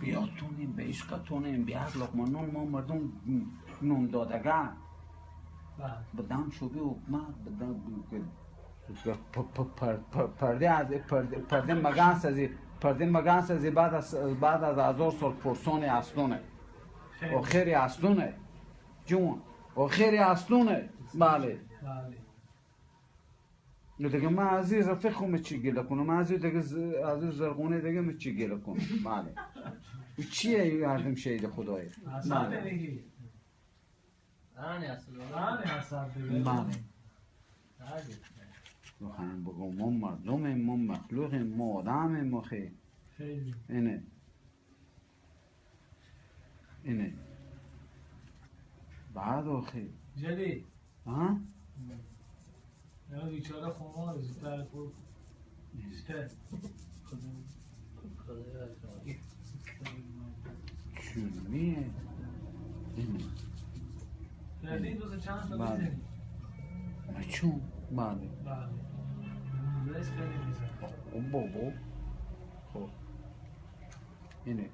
بیاتونیم به عشقتونیم به هر لقمه نون ما مردم نون دادگه بدم شبی حکمت بدم پرده مگنس از بعد از 1000 سال پرسون اصلونه آخری اصلونه جون آخری اصلونه بله دیگه من از این رفیقم چی گله کنم من از این زرقونه دیگه چی گله کنم بله چیه این هردم شهید خدایی بله بله بخواهیم بگم ما مردمیم ما مخلوقیم ما آدمیم ما خیلی اینه بعد آخی جدید ها؟ یا بیچاره خمار زودتر بود نیسته چونیه اینه جدید دوست چند تا بزنی چون؟ بله بله خیلی میزن بابا خب اینه